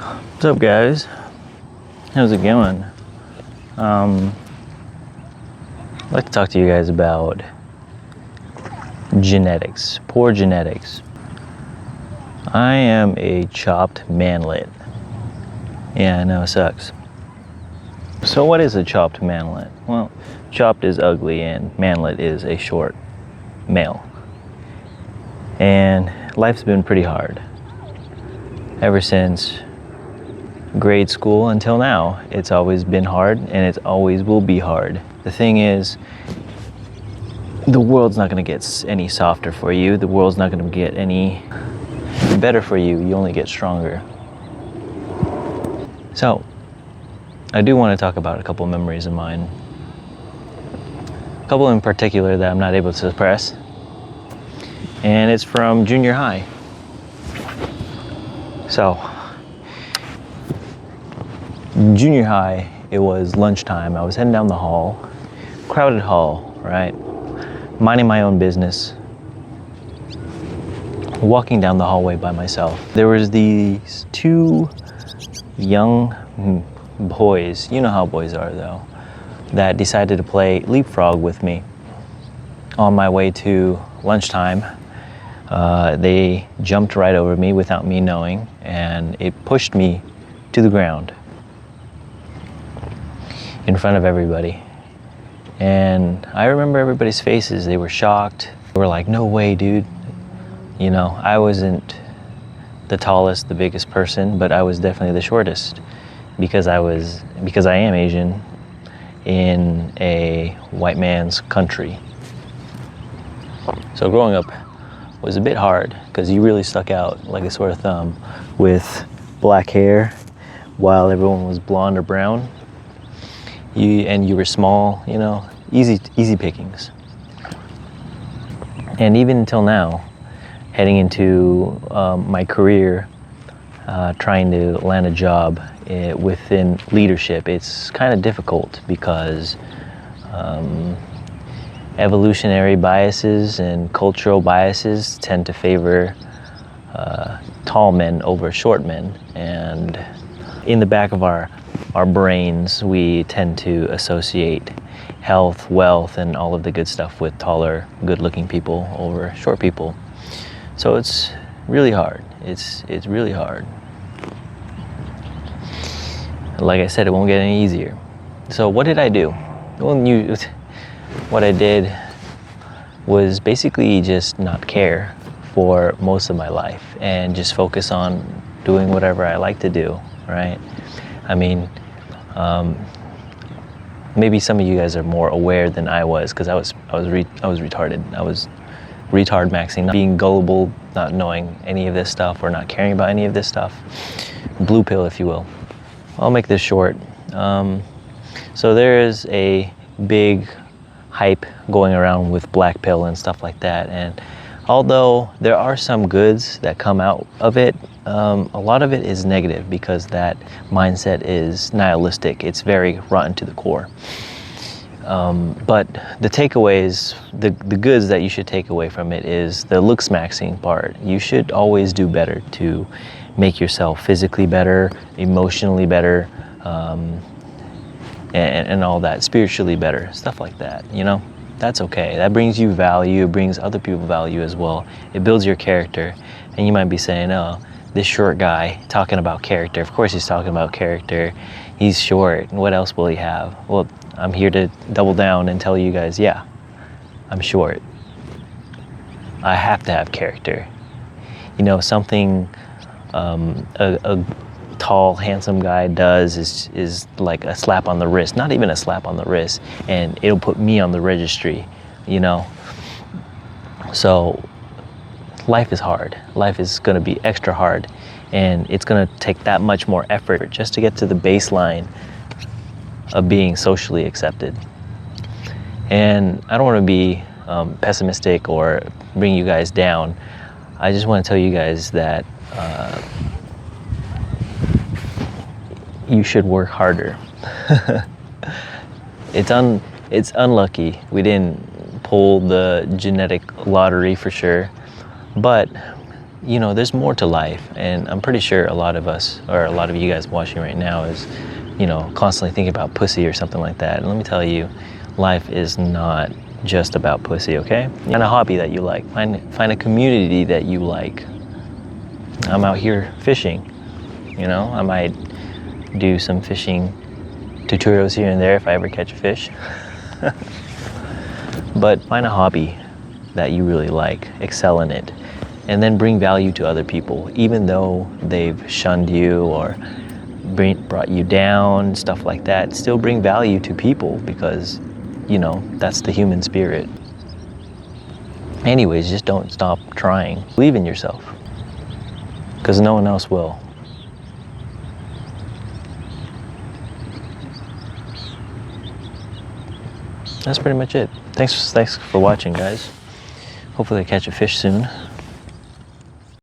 What's up, guys? How's it going? I'd like to talk to you guys about genetics, poor genetics. I am a chopped manlet. Yeah, I know, it sucks. So what is a chopped manlet? Well, chopped is ugly and manlet is a short male. And life's been pretty hard. Ever since grade school until now, it's always been hard and it always will be hard. The thing is, the world's not going to get any softer for you. The world's not going to get any better for you. You only get stronger. So, I do want to talk about a couple of memories of mine. A couple in particular that I'm not able to suppress. And it's from junior high. So, junior high, it was lunchtime. I was heading down the hall, crowded hall, right? Minding my own business, walking down the hallway by myself. There was these two young boys, you know how boys are though, that decided to play leapfrog with me. On my way to lunchtime, they jumped right over me without me knowing, and it pushed me to the ground in front of everybody. And I remember everybody's faces. They were shocked. They were like, no way, dude. You know, I wasn't the tallest, the biggest person, but I was definitely the shortest because I am Asian in a white man's country. So growing up was a bit hard because you really stuck out like a sore thumb with black hair while everyone was blonde or brown. You were small, you know, easy pickings. And even until now, heading into my career, trying to land a job within leadership, it's kind of difficult because evolutionary biases and cultural biases tend to favor tall men over short men. And in the back of our brains, we tend to associate health, wealth, and all of the good stuff with taller, good-looking people over short people. So it's really hard. It's really hard. Like I said, it won't get any easier. So what did I do? Well, what I did was basically just not care for most of my life and just focus on doing whatever I like to do, right? I mean, maybe some of you guys are more aware than I was, because I was retarded. I was retard maxing, not being gullible, not knowing any of this stuff or not caring about any of this stuff. Blue pill, if you will. I'll make this short. So there is a big hype going around with blackpill and stuff like that, and although there are some goods that come out of it, a lot of it is negative because that mindset is nihilistic. It's very rotten to the core. But the takeaways, the goods that you should take away from it is the looks maxing part. You should always do better to make yourself physically better, emotionally better, and all that, spiritually better, stuff like that, you know? That's okay. That brings you value. It brings other people value as well. It builds your character. And you might be saying, oh, this short guy talking about character. Of course he's talking about character. He's short. And what else will he have? Well, I'm here to double down and tell you guys, yeah, I'm short. I have to have character. You know, something a tall, handsome guy does is like a slap on the wrist. Not even a slap on the wrist, and it'll put me on the registry, you know. So life is hard. Life is going to be extra hard, and it's going to take that much more effort just to get to the baseline of being socially accepted. And I don't want to be pessimistic or bring you guys down. I just want to tell you guys that you should work harder. It's unlucky. We didn't pull the genetic lottery for sure, but you know, there's more to life, and I'm pretty sure a lot of us, or a lot of you guys watching right now, is, you know, constantly thinking about pussy or something like that. And let me tell you, life is not just about pussy, okay? Find a hobby that you like. Find a community that you like. I'm out here fishing, you know? I might do some fishing tutorials here and there if I ever catch a fish. But find a hobby that you really like, excel in it, and then bring value to other people, even though they've shunned you or brought you down, stuff like that. Still bring value to people, because, you know, that's the human spirit. Anyways, just don't stop trying. Believe in yourself, because no one else will. That's pretty much it. Thanks for watching, guys. Hopefully I catch a fish soon.